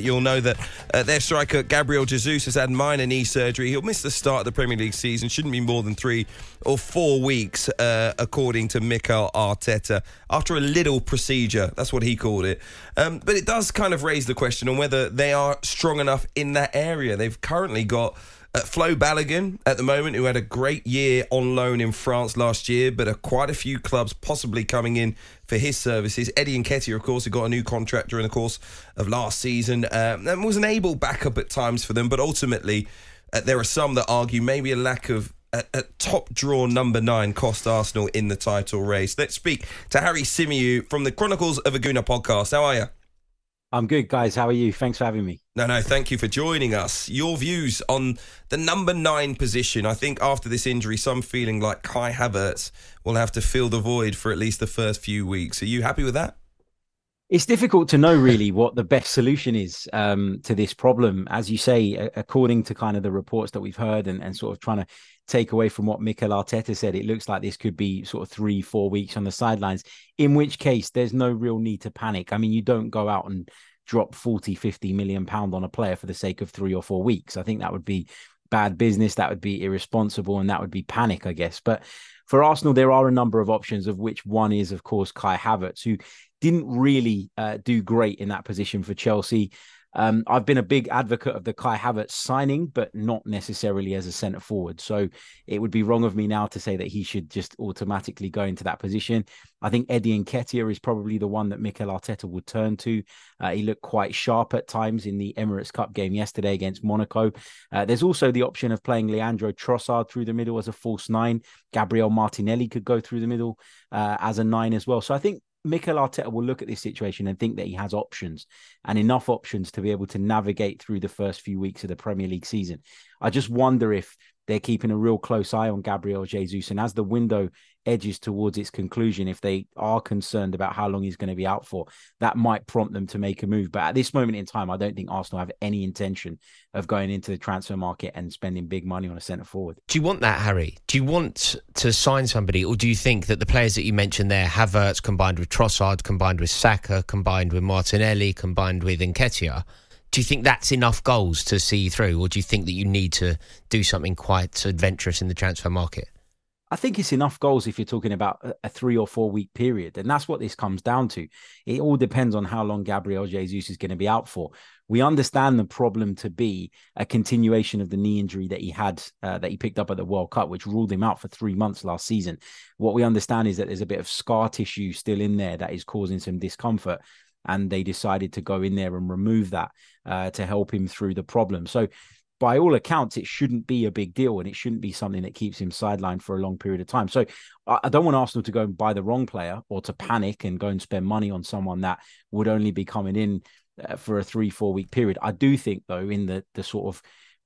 you'll know that their striker Gabriel Jesus has had minor knee surgery. He'll miss the start of the Premier League season. Shouldn't be more than 3 or 4 weeks, according to Mikel Arteta, after a little procedure. That's what he called it. But it does kind of raise the question on whether they are strong enough in that area. They've currently got Flo Balogun at the moment, who had a great year on loan in France last year, but quite a few clubs possibly coming in for his services. Eddie Nketiah, of course, who got a new contract during the course of last season, and was an able backup at times for them, but ultimately there are some that argue maybe a lack of a top draw number 9 cost Arsenal in the title race. Let's speak to Harry Symeou from the Chronicles of a Gooner podcast. How are you? I'm good, guys. How are you? Thanks for having me. No, thank you for joining us. Your views on the number 9 position. I think after this injury, some feeling like Kai Havertz will have to fill the void for at least the first few weeks. Are you happy with that? It's difficult to know really what the best solution is to this problem. As you say, according to kind of the reports that we've heard and sort of trying to take away from what Mikel Arteta said, it looks like this could be sort of 3-4 weeks on the sidelines, in which case there's no real need to panic. I mean, you don't go out and drop 40-50 million pound on a player for the sake of 3 or 4 weeks. I think that would be bad business, that would be irresponsible, and that would be panic, I guess. But for Arsenal, there are a number of options, of which one is, of course, Kai Havertz, who didn't really do great in that position for Chelsea. I've been a big advocate of the Kai Havertz signing, but not necessarily as a centre forward. So it would be wrong of me now to say that he should just automatically go into that position. I think Eddie Nketiah is probably the one that Mikel Arteta would turn to. He looked quite sharp at times in the Emirates Cup game yesterday against Monaco. There's also the option of playing Leandro Trossard through the middle as a false 9. Gabriel Martinelli could go through the middle as a 9 as well. So I think Mikel Arteta will look at this situation and think that he has options, and enough options to be able to navigate through the first few weeks of the Premier League season. I just wonder if they're keeping a real close eye on Gabriel Jesus, and as the window edges towards its conclusion, if they are concerned about how long he's going to be out for, that might prompt them to make a move. But at this moment in time, I don't think Arsenal have any intention of going into the transfer market and spending big money on a centre forward. Do you want that, Harry? Do you want to sign somebody, or do you think that the players that you mentioned there, Havertz combined with Trossard, combined with Saka, combined with Martinelli, combined with Nketiah, do you think that's enough goals to see you through, or do you think that you need to do something quite adventurous in the transfer market? I think it's enough goals if you're talking about a 3 or 4 week period. And that's what this comes down to. It all depends on how long Gabriel Jesus is going to be out for. We understand the problem to be a continuation of the knee injury that he had, that he picked up at the World Cup, which ruled him out for 3 months last season. What we understand is that there's a bit of scar tissue still in there that is causing some discomfort. And they decided to go in there and remove that to help him through the problem. So by all accounts, it shouldn't be a big deal, and it shouldn't be something that keeps him sidelined for a long period of time. So I don't want Arsenal to go and buy the wrong player or to panic and go and spend money on someone that would only be coming in for a 3-4 week period. I do think, though, in the sort of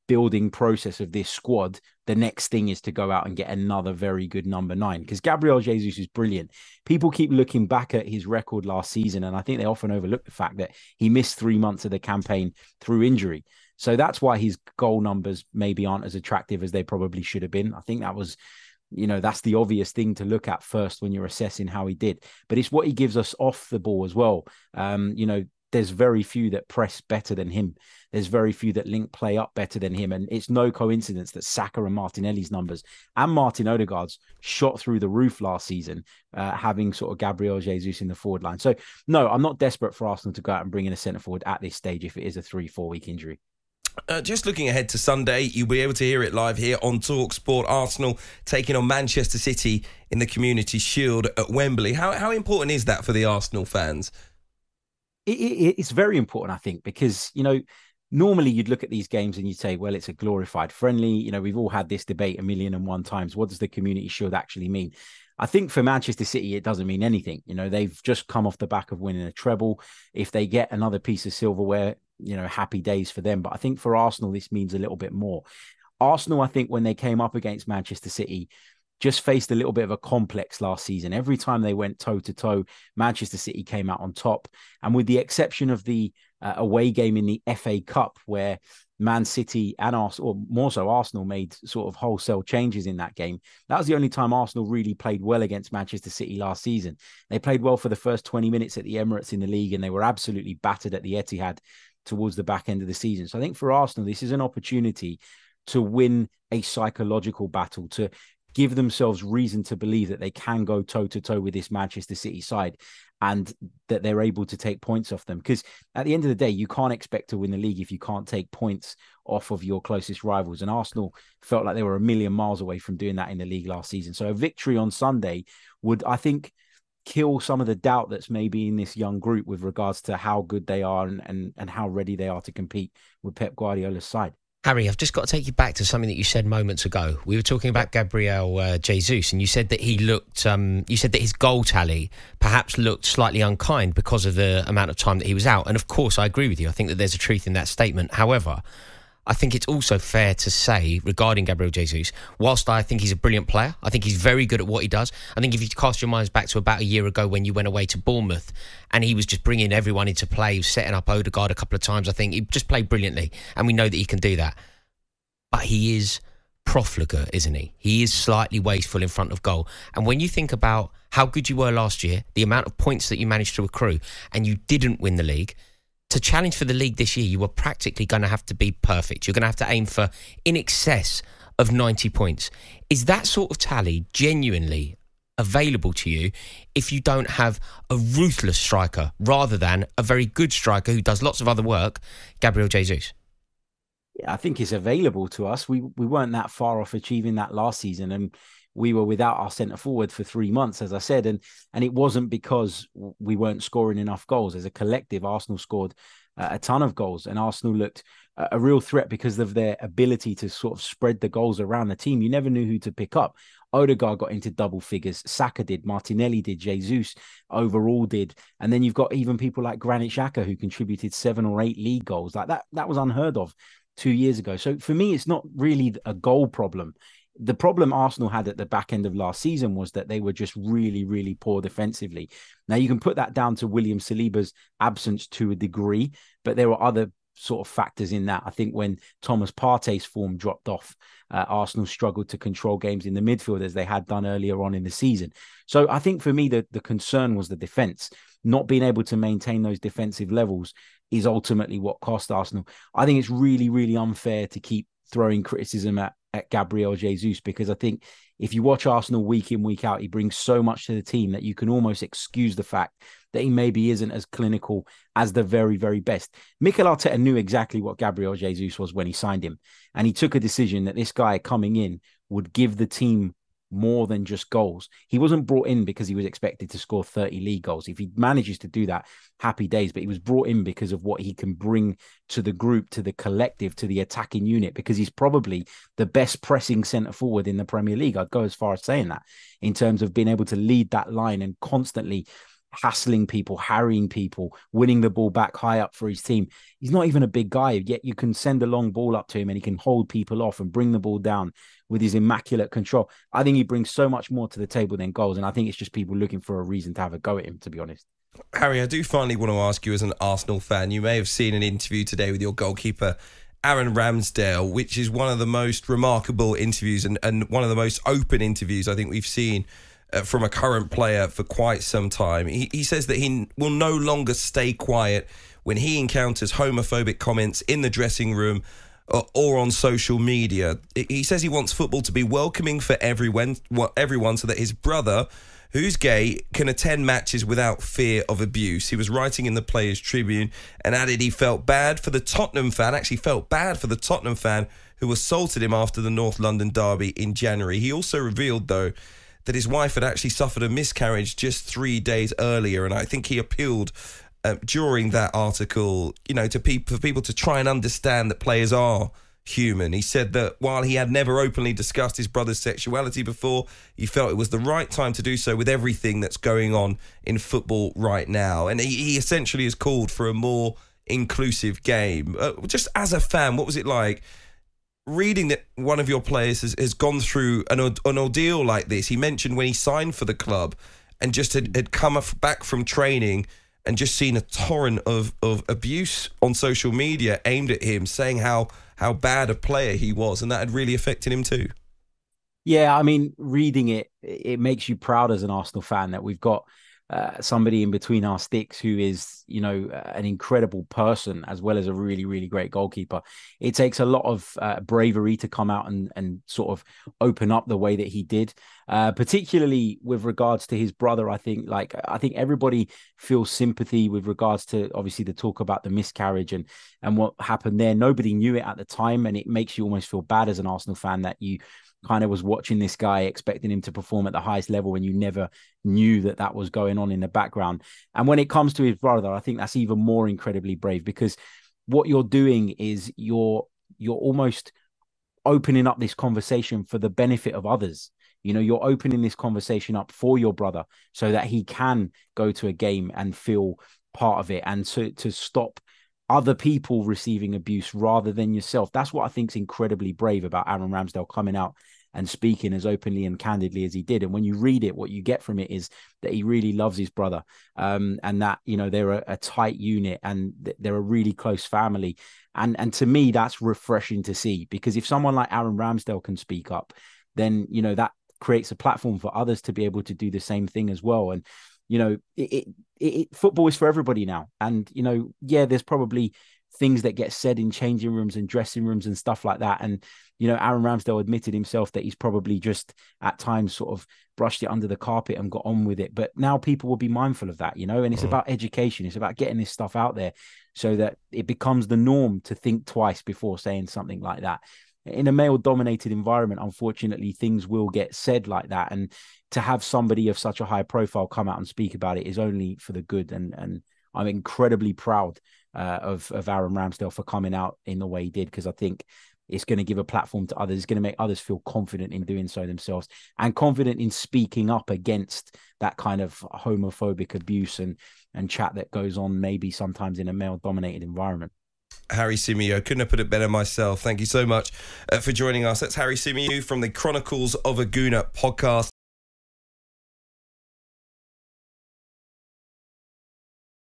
building process of this squad, the next thing is to go out and get another very good number 9, because Gabriel Jesus is brilliant. People keep looking back at his record last season, and I think they often overlook the fact that he missed 3 months of the campaign through injury. So that's why his goal numbers maybe aren't as attractive as they probably should have been. I think that was, that's the obvious thing to look at first when you're assessing how he did. But it's what he gives us off the ball as well. There's very few that press better than him. There's very few that link play up better than him. And it's no coincidence that Saka and Martinelli's numbers and Martin Odegaard's shot through the roof last season, having sort of Gabriel Jesus in the forward line. So, no, I'm not desperate for Arsenal to go out and bring in a centre forward at this stage if it is a 3-4 week injury. Just looking ahead to Sunday, you'll be able to hear it live here on talkSPORT. Arsenal taking on Manchester City in the Community Shield at Wembley. How important is that for the Arsenal fans? It's very important, I think, because, normally you'd look at these games and you'd say, well, it's a glorified friendly. We've all had this debate 1,001 times. What does the Community Shield actually mean? I think for Manchester City, it doesn't mean anything. They've just come off the back of winning a treble. If they get another piece of silverware, happy days for them. But I think for Arsenal, this means a little bit more. Arsenal, I think, when they came up against Manchester City, just faced a little bit of a complex last season. Every time they went toe-to-toe, Manchester City came out on top. And with the exception of the away game in the FA Cup, where Man City and Arsenal, or more so Arsenal, made sort of wholesale changes in that game, that was the only time Arsenal really played well against Manchester City last season. They played well for the first 20 minutes at the Emirates in the league, and they were absolutely battered at the Etihad towards the back end of the season. So I think for Arsenal, this is an opportunity to win a psychological battle, to give themselves reason to believe that they can go toe-to-toe with this Manchester City side and that they're able to take points off them. Because at the end of the day, you can't expect to win the league if you can't take points off of your closest rivals. And Arsenal felt like they were a million miles away from doing that in the league last season. So a victory on Sunday would, I think, kill some of the doubt that's maybe in this young group with regards to how good they are and how ready they are to compete with Pep Guardiola's side. Harry, I've just got to take you back to something that you said moments ago. We were talking about Gabriel Jesus, and you said that he looked. You said that his goal tally perhaps looked slightly unkind because of the amount of time that he was out. And of course, I agree with you. I think that there's a truth in that statement. However, I think it's also fair to say regarding Gabriel Jesus, whilst I think he's a brilliant player, I think he's very good at what he does. I think if you cast your minds back to about a year ago when you went away to Bournemouth and he was just bringing everyone into play, he was setting up Odegaard a couple of times, I think he just played brilliantly, and we know that he can do that. But he is profligate, isn't he? He is slightly wasteful in front of goal. And when you think about how good you were last year, the amount of points that you managed to accrue, and you didn't win the league, to challenge for the league this year, you were practically going to have to be perfect. You're going to have to aim for in excess of 90 points. Is that sort of tally genuinely available to you if you don't have a ruthless striker rather than a very good striker who does lots of other work, Gabriel Jesus? Yeah, I think it's available to us. We weren't that far off achieving that last season, and we were without our centre forward for 3 months, as I said, and it wasn't because we weren't scoring enough goals. As a collective, Arsenal scored a ton of goals, and Arsenal looked a real threat because of their ability to sort of spread the goals around the team. You never knew who to pick up. Odegaard got into double figures, Saka did, Martinelli did, Jesus overall did, and then you've got even people like Granit Xhaka who contributed 7 or 8 league goals. Like that was unheard of 2 years ago. So for me, it's not really a goal problem. The problem Arsenal had at the back end of last season was that they were just really, really poor defensively. Now, you can put that down to William Saliba's absence to a degree, but there were other sort of factors in that. I think when Thomas Partey's form dropped off, Arsenal struggled to control games in the midfield as they had done earlier on in the season. So I think for me, the concern was the defence. Not being able to maintain those defensive levels is ultimately what cost Arsenal. I think it's really, really unfair to keep throwing criticism at Gabriel Jesus, because I think if you watch Arsenal week in, week out, he brings so much to the team that you can almost excuse the fact that he maybe isn't as clinical as the very, very best. Mikel Arteta knew exactly what Gabriel Jesus was when he signed him, and he took a decision that this guy coming in would give the team more than just goals. He wasn't brought in because he was expected to score 30 league goals. If he manages to do that, happy days. But he was brought in because of what he can bring to the group, to the collective, to the attacking unit, because he's probably the best pressing centre forward in the Premier League. I'd go as far as saying that, in terms of being able to lead that line and constantly hassling people, harrying people, winning the ball back high up for his team. He's not even a big guy, yet you can send a long ball up to him and he can hold people off and bring the ball down with his immaculate control. I think he brings so much more to the table than goals, and I think it's just people looking for a reason to have a go at him, to be honest. Harry, I do finally want to ask you, as an Arsenal fan, you may have seen an interview today with your goalkeeper, Aaron Ramsdale, which is one of the most remarkable interviews and one of the most open interviews I think we've seen from a current player for quite some time. He says that he will no longer stay quiet when he encounters homophobic comments in the dressing room or on social media. He says he wants football to be welcoming for everyone so that his brother, who's gay, can attend matches without fear of abuse. He was writing in the Players' Tribune and added he felt bad for the Tottenham fan, who assaulted him after the North London derby in January. He also revealed, though, that his wife had actually suffered a miscarriage just 3 days earlier, and I think he appealed during that article, for people to try and understand that players are human. He said that while he had never openly discussed his brother's sexuality before, he felt it was the right time to do so with everything that's going on in football right now. And he essentially has called for a more inclusive game. Just as a fan, what was it like reading that one of your players has gone through an ordeal like this? He mentioned when he signed for the club and just had come back from training and just seen a torrent of abuse on social media aimed at him, saying how bad a player he was, and that had really affected him too. Yeah, I mean, reading it makes you proud as an Arsenal fan that we've got somebody in between our sticks who is, you know, an incredible person as well as a really, really great goalkeeper. It takes a lot of bravery to come out and sort of open up the way that he did, particularly with regards to his brother. I think everybody feels sympathy with regards to obviously the talk about the miscarriage and what happened there. Nobody knew it at the time, and it makes you almost feel bad as an Arsenal fan that you kind of was watching this guy, expecting him to perform at the highest level, and you never knew that that was going on in the background. And when it comes to his brother, I think that's even more incredibly brave, because what you're doing is you're almost opening up this conversation for the benefit of others. You know, you're opening this conversation up for your brother so that he can go to a game and feel part of it, and to stop other people receiving abuse rather than yourself. That's what I think is incredibly brave about Aaron Ramsdale coming out and speaking as openly and candidly as he did. And when you read it, what you get from it is that he really loves his brother, and that, you know, they're a tight unit and they're a really close family. And to me, that's refreshing to see, because if someone like Aaron Ramsdale can speak up, then, you know, that creates a platform for others to be able to do the same thing as well. And, you know, football is for everybody now. And, you know, yeah, there's probably things that get said in changing rooms and dressing rooms and stuff like that. And, you know, Aaron Ramsdale admitted himself that he's probably just at times sort of brushed it under the carpet and got on with it. But now people will be mindful of that, you know, and it's about education. It's about getting this stuff out there so that it becomes the norm to think twice before saying something like that. In a male-dominated environment, unfortunately, things will get said like that. And to have somebody of such a high profile come out and speak about it is only for the good. And I'm incredibly proud of Aaron Ramsdale for coming out in the way he did, because I think it's going to give a platform to others. It's going to make others feel confident in doing so themselves, and confident in speaking up against that kind of homophobic abuse and chat that goes on maybe sometimes in a male-dominated environment. Harry Symeou, couldn't have put it better myself. Thank you so much for joining us. That's Harry Symeou from the Chronicles of a Gooner podcast.